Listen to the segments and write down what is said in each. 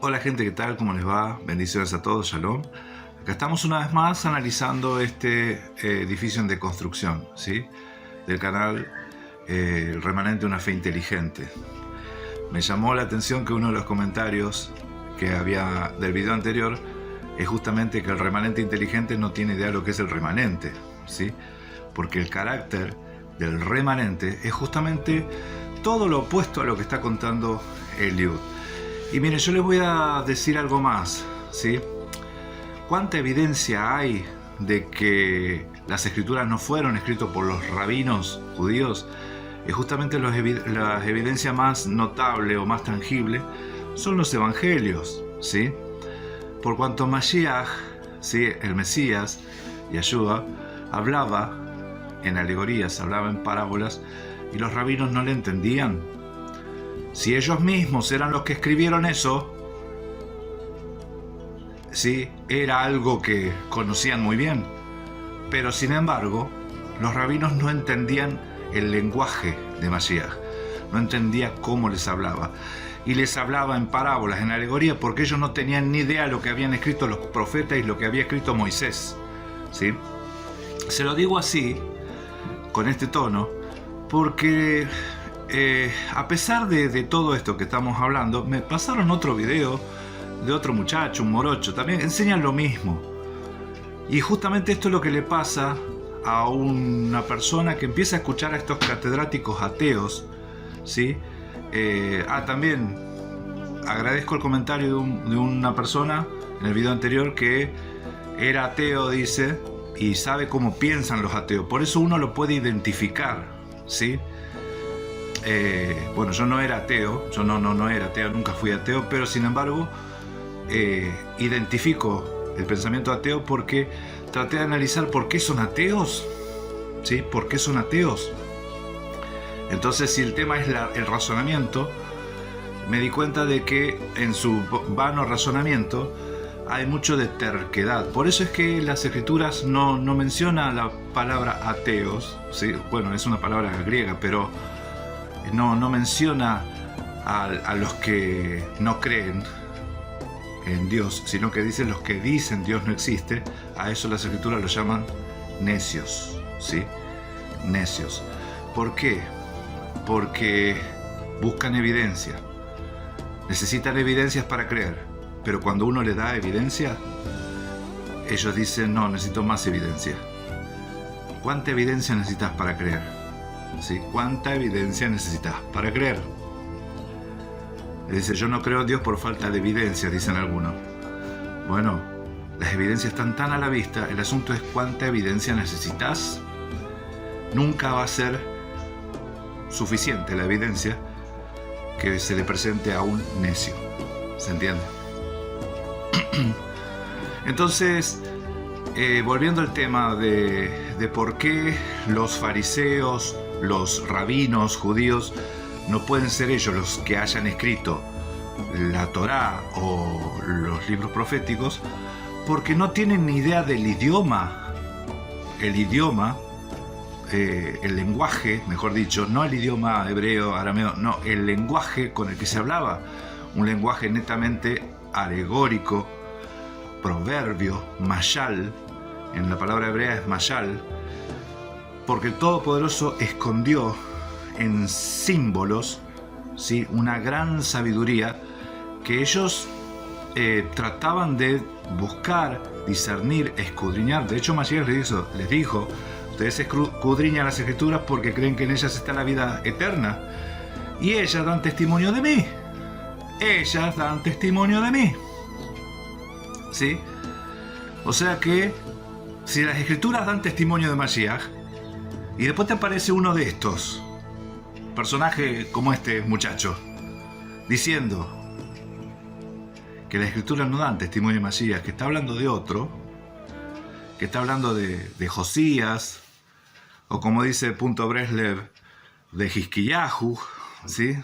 Hola gente, ¿qué tal? ¿Cómo les va? Bendiciones a todos, Shalom. Acá estamos una vez más analizando este edificio en deconstrucción, ¿sí? Del canal El Remanente de una Fe Inteligente. Me llamó la atención que uno de los comentarios que había del video anterior es justamente que el remanente inteligente no tiene idea de lo que es el remanente, ¿sí? Porque el carácter del remanente es justamente todo lo opuesto a lo que está contando Eliud. Y miren, yo les voy a decir algo más, ¿sí? ¿Cuánta evidencia hay de que las escrituras no fueron escritas por los rabinos judíos? Y justamente las evidencias más notable o más tangible son los evangelios, ¿sí? Por cuanto Mashiach, ¿sí? El Mesías, Yeshua, hablaba en alegorías, hablaba en parábolas, y los rabinos no le entendían. Si ellos mismos eran los que escribieron eso, sí, era algo que conocían muy bien. Pero sin embargo, los rabinos no entendían el lenguaje de Mashiach, no entendía cómo les hablaba. Y les hablaba en parábolas, en alegoría, porque ellos no tenían ni idea de lo que habían escrito los profetas y lo que había escrito Moisés, ¿sí? Se lo digo así, con este tono, porque a pesar de todo esto que estamos hablando, me pasaron otro video de otro muchacho, un morocho, también enseñan lo mismo. Y justamente esto es lo que le pasa a una persona que empieza a escuchar a estos catedráticos ateos, ¿sí? También agradezco el comentario de una persona en el video anterior que era ateo, dice, y sabe cómo piensan los ateos. Por eso uno lo puede identificar, ¿sí? Bueno, yo no era ateo, yo no era ateo, nunca fui ateo, pero sin embargo identifico el pensamiento ateo porque traté de analizar por qué son ateos, ¿sí? ¿Por qué son ateos? Entonces, si el tema es el razonamiento, me di cuenta de que en su vano razonamiento hay mucho de terquedad. Por eso es que las escrituras no mencionan la palabra ateos, ¿sí? Bueno, es una palabra griega, pero no menciona a los que no creen en Dios, sino que dicen los que dicen Dios no existe. A eso las escrituras lo llaman necios, ¿sí? Necios. ¿Por qué? Porque buscan evidencia, necesitan evidencias para creer, pero cuando uno le da evidencia, ellos dicen, no, necesito más evidencia. ¿Cuánta evidencia necesitas para creer? ¿Sí? ¿Cuánta evidencia necesitas para creer? Dice, yo no creo en Dios por falta de evidencia, dicen algunos. Bueno, las evidencias están tan a la vista, el asunto es cuánta evidencia necesitas. Nunca va a ser suficiente la evidencia que se le presente a un necio. ¿Se entiende? Entonces, volviendo al tema de por qué los fariseos, los rabinos judíos, no pueden ser ellos los que hayan escrito la Torá o los libros proféticos, porque no tienen ni idea del idioma. El idioma, el lenguaje, mejor dicho, no el idioma hebreo, arameo, no, el lenguaje con el que se hablaba, un lenguaje netamente alegórico, proverbio, mashal, en la palabra hebrea es mashal, porque el Todopoderoso escondió en símbolos, ¿sí? Una gran sabiduría que ellos trataban de buscar, discernir, escudriñar. De hecho, Mashiach les dijo, ustedes escudriñan las escrituras porque creen que en ellas está la vida eterna, y ellas dan testimonio de mí. Ellas dan testimonio de mí, ¿sí? O sea que si las escrituras dan testimonio de Mashiach y después te aparece uno de estos personaje como este muchacho diciendo que las escrituras no dan testimonio de Mashiach, que está hablando de otro, que está hablando de Josías, o como dice Punto Breslev, de Hizkiyahu, ¿sí?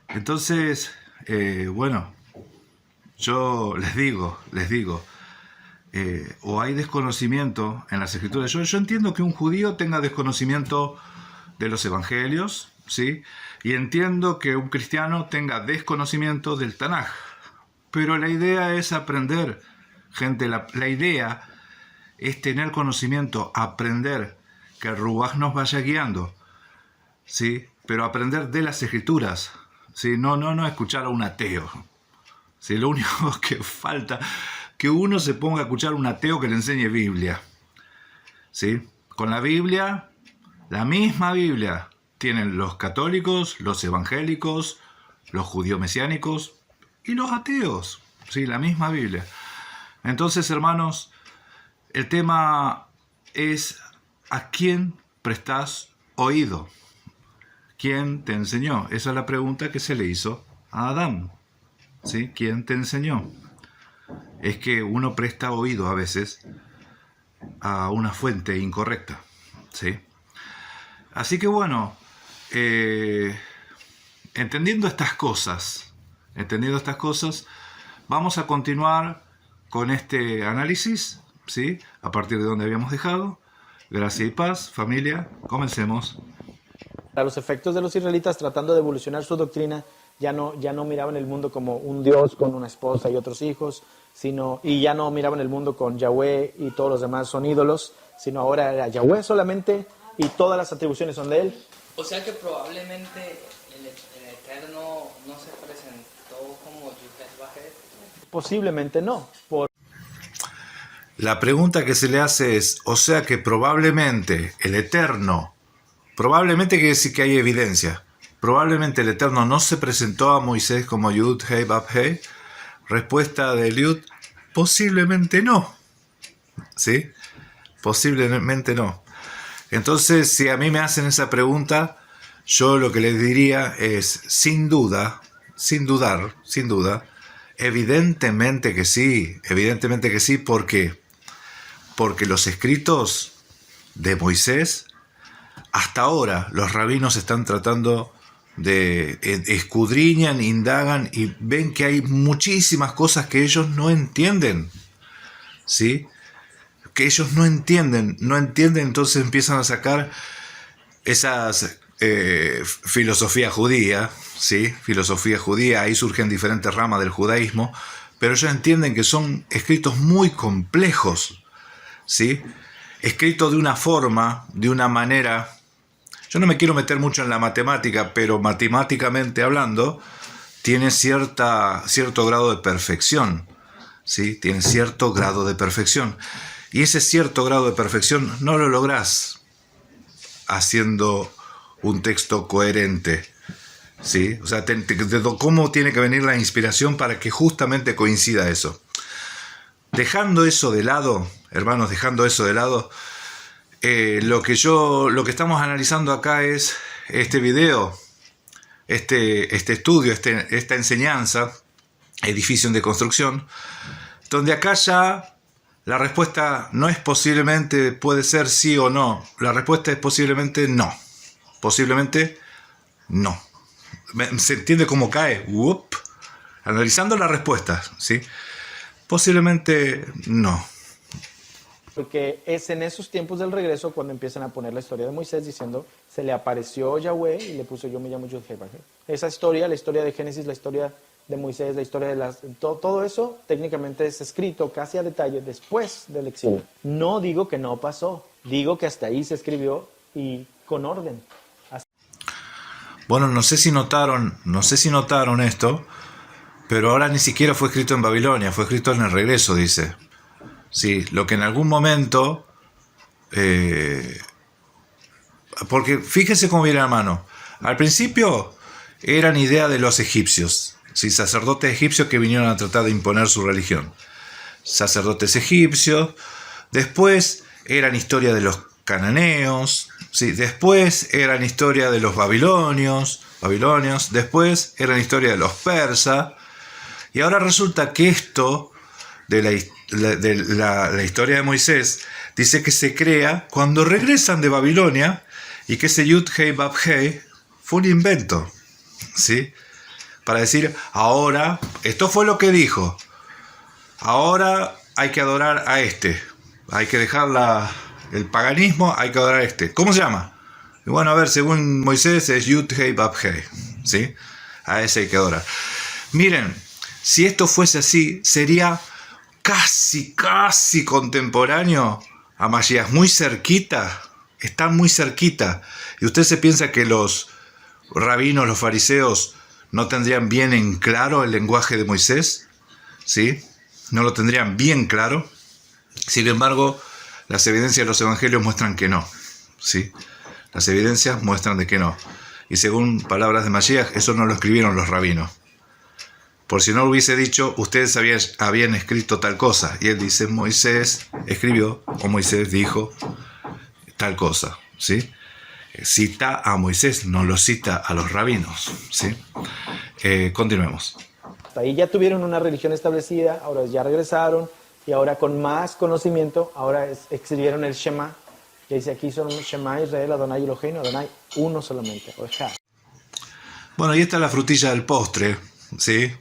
Entonces, bueno, yo les digo, o hay desconocimiento en las escrituras. Yo entiendo que un judío tenga desconocimiento de los evangelios, ¿sí? Y entiendo que un cristiano tenga desconocimiento del Tanaj, Pero la idea es aprender, gente, la idea es tener conocimiento, aprender, que el Ruaj nos vaya guiando, ¿sí? Pero aprender de las escrituras, ¿sí? No escuchar a un ateo, ¿sí? Lo único que falta, que uno se ponga a escuchar a un ateo que le enseñe Biblia, ¿sí? Con la Biblia, la misma Biblia, tienen los católicos, los evangélicos, los judíos mesiánicos y los ateos, ¿sí? La misma Biblia. Entonces, hermanos, el tema es ¿a quién prestás oído? ¿Quién te enseñó? Esa es la pregunta que se le hizo a Adán, ¿sí? ¿Quién te enseñó? Es que uno presta oído a veces a una fuente incorrecta, ¿sí? Así que bueno, entendiendo estas cosas, vamos a continuar con este análisis, ¿sí? A partir de donde habíamos dejado. Gracia y paz, familia, comencemos. A los efectos de los israelitas tratando de evolucionar su doctrina, ya no miraban el mundo como un Dios con una esposa y otros hijos, y ya no miraban el mundo con Yahweh y todos los demás son ídolos, sino ahora era Yahweh solamente y todas las atribuciones son de él. O sea que probablemente el Eterno no se presentó como Yud-Heh-Vah-Heh. Posiblemente no. La pregunta que se le hace es, o sea que probablemente el Eterno, probablemente quiere decir que hay evidencia, probablemente el Eterno no se presentó a Moisés como Yud-Heh-Vah-Heh. Respuesta de Eliud, posiblemente no, ¿sí? Posiblemente no. Entonces, si a mí me hacen esa pregunta, yo lo que les diría es, sin duda, sin dudar, evidentemente que sí, ¿por qué? Porque los escritos de Moisés, hasta ahora los rabinos están tratando de escudriñan, indagan y ven que hay muchísimas cosas que ellos no entienden, ¿sí? Que ellos no entienden, entonces empiezan a sacar esas filosofía judía, ¿sí? Filosofía judía, ahí surgen diferentes ramas del judaísmo, pero ellos entienden que son escritos muy complejos, ¿sí? Escritos de una forma, de una manera. Yo no me quiero meter mucho en la matemática, pero matemáticamente hablando, tiene cierto grado de perfección, ¿sí? Tiene cierto grado de perfección. Y ese cierto grado de perfección no lo lográs haciendo un texto coherente, ¿sí? O sea, ¿cómo tiene que venir la inspiración para que justamente coincida eso? Dejando eso de lado, hermanos, lo que estamos analizando acá es este video, este estudio, esta enseñanza, edificio de construcción, donde acá ya la respuesta no es posiblemente, puede ser sí o no. La respuesta es posiblemente no. Posiblemente no. ¿Se entiende cómo cae? Analizando las respuestas, ¿sí? Posiblemente no. Porque es en esos tiempos del regreso cuando empiezan a poner la historia de Moisés diciendo, se le apareció Yahweh y le puso yo me llamo Yud-Heh-Vah-Heh. Esa historia, la historia de Génesis, la historia de Moisés, la historia de todo eso técnicamente es escrito casi a detalle después del exilio. No digo que no pasó, digo que hasta ahí se escribió y con orden. Bueno, no sé si notaron esto, pero ahora ni siquiera fue escrito en Babilonia, fue escrito en el regreso, dice. Sí, lo que en algún momento, porque fíjense cómo viene la mano. Al principio eran idea de los egipcios, ¿sí? Sacerdotes egipcios que vinieron a tratar de imponer su religión. Sacerdotes egipcios, después eran historia de los cananeos, ¿sí? Después eran historia de los babilonios, después eran historia de los persas, y ahora resulta que esto de la historia de Moisés dice que se crea cuando regresan de Babilonia y que ese Yud-Heh-Vah-Heh fue un invento, ¿sí? Para decir, ahora, esto fue lo que dijo, ahora hay que adorar a este, hay que dejar el paganismo, hay que adorar a este. ¿Cómo se llama? Y bueno, a ver, según Moisés es Yud-Heh-Vah-Heh, ¿sí? A ese hay que adorar. Miren, si esto fuese así, sería casi contemporáneo a Mashiach, muy cerquita, están muy cerquita. Y usted se piensa que los rabinos, los fariseos, no tendrían bien en claro el lenguaje de Moisés, ¿sí? No lo tendrían bien claro. Sin embargo, las evidencias de los evangelios muestran que no, ¿sí? Las evidencias muestran de que no. Y según palabras de Mashiach, eso no lo escribieron los rabinos. Por si no lo hubiese dicho, ustedes habían escrito tal cosa. Y él dice, Moisés escribió, o Moisés dijo tal cosa, ¿sí? Cita a Moisés, no lo cita a los rabinos, ¿sí? Continuemos. Hasta ahí ya tuvieron una religión establecida, ahora ya regresaron y ahora con más conocimiento, ahora escribieron el Shema. Que dice aquí son Shema Israel, Adonai Eloheinu, Adonai uno solamente. Bueno, y esta es la frutilla del postre, ¿sí?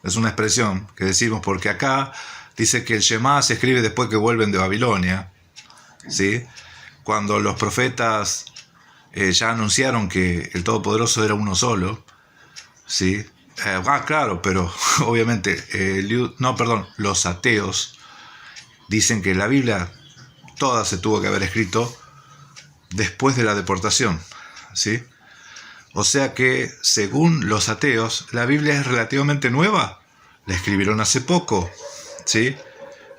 Es una expresión que decimos porque acá dice que el Shema se escribe después que vuelven de Babilonia, ¿sí? Cuando los profetas ya anunciaron que el Todopoderoso era uno solo, ¿sí? Claro, pero obviamente los ateos dicen que la Biblia toda se tuvo que haber escrito después de la deportación, ¿sí? O sea que, según los ateos, la Biblia es relativamente nueva. La escribieron hace poco, ¿sí?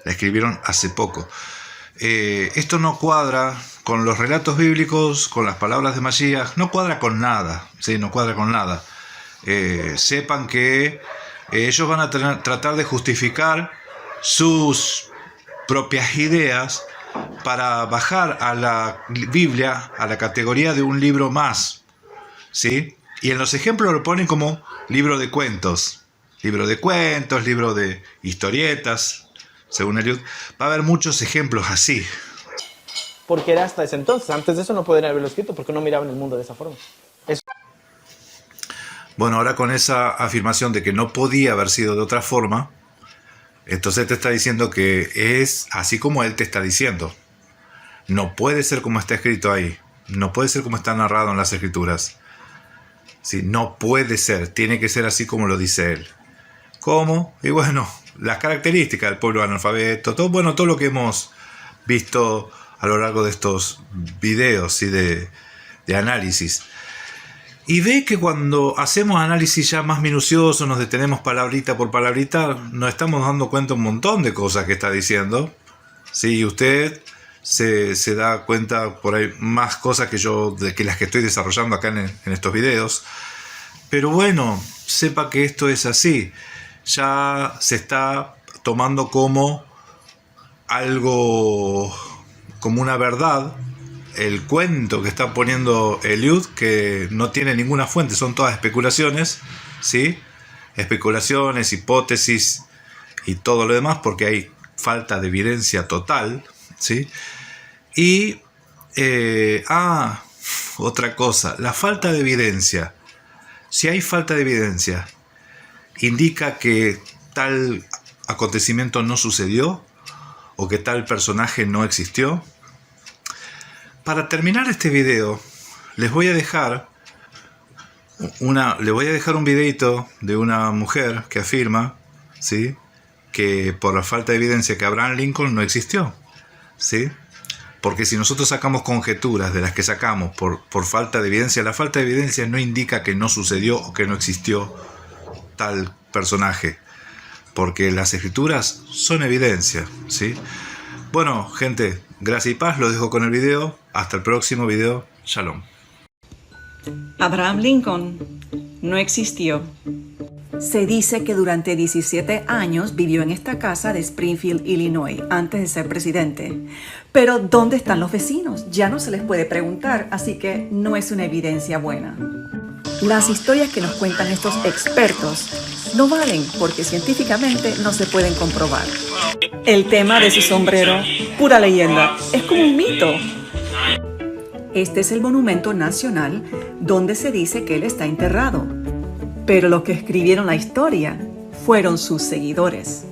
La escribieron hace poco. Esto no cuadra con los relatos bíblicos, con las palabras de Mashiach, no cuadra con nada, ¿sí? No cuadra con nada. Sepan que ellos van a tratar de justificar sus propias ideas para bajar a la Biblia a la categoría de un libro más, ¿sí? Y en los ejemplos lo ponen como libro de cuentos, libro de historietas, según Eliud. Va a haber muchos ejemplos así. Porque era hasta ese entonces, antes de eso no podrían haberlo escrito porque no miraban el mundo de esa forma. Bueno, ahora con esa afirmación de que no podía haber sido de otra forma, entonces te está diciendo que es así como él te está diciendo. No puede ser como está escrito ahí. No puede ser como está narrado en las escrituras. ¿Sí? No puede ser. Tiene que ser así como lo dice él. ¿Cómo? Y bueno, las características del pueblo analfabeto, todo lo que hemos visto a lo largo de estos videos, ¿sí? de análisis. Y ve que cuando hacemos análisis ya más minuciosos, nos detenemos palabrita por palabrita, nos estamos dando cuenta un montón de cosas que está diciendo. Sí, y usted se da cuenta por ahí más cosas que las que estoy desarrollando acá en estos videos. Pero bueno, sepa que esto es así. Ya se está tomando como algo, como una verdad, el cuento que está poniendo Eliud, que no tiene ninguna fuente, son todas especulaciones, ¿sí? Especulaciones, hipótesis y todo lo demás, porque hay falta de evidencia total, ¿sí? Y, otra cosa, la falta de evidencia. Si hay falta de evidencia, ¿indica que tal acontecimiento no sucedió? ¿O que tal personaje no existió? Para terminar este video, les voy a dejar un videito de una mujer que afirma, ¿sí?, que por la falta de evidencia que Abraham Lincoln no existió, ¿sí? Porque si nosotros sacamos conjeturas de las que sacamos por falta de evidencia, la falta de evidencia no indica que no sucedió o que no existió tal personaje, porque las escrituras son evidencia, ¿sí? Bueno, gente, gracias y paz, lo dejo con el video. Hasta el próximo video. Shalom. Abraham Lincoln no existió. Se dice que durante 17 años vivió en esta casa de Springfield, Illinois, antes de ser presidente. Pero ¿dónde están los vecinos? Ya no se les puede preguntar, así que no es una evidencia buena. Las historias que nos cuentan estos expertos no valen porque científicamente no se pueden comprobar. El tema de su sombrero, pura leyenda, es como un mito. Este es el monumento nacional donde se dice que él está enterrado. Pero los que escribieron la historia fueron sus seguidores,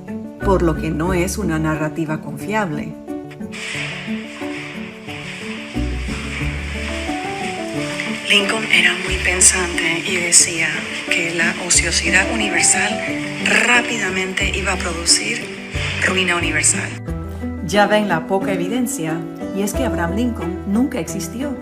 por lo que no es una narrativa confiable. Lincoln era muy pensante y decía que la ociosidad universal rápidamente iba a producir ruina universal. Ya ven la poca evidencia, y es que Abraham Lincoln nunca existió.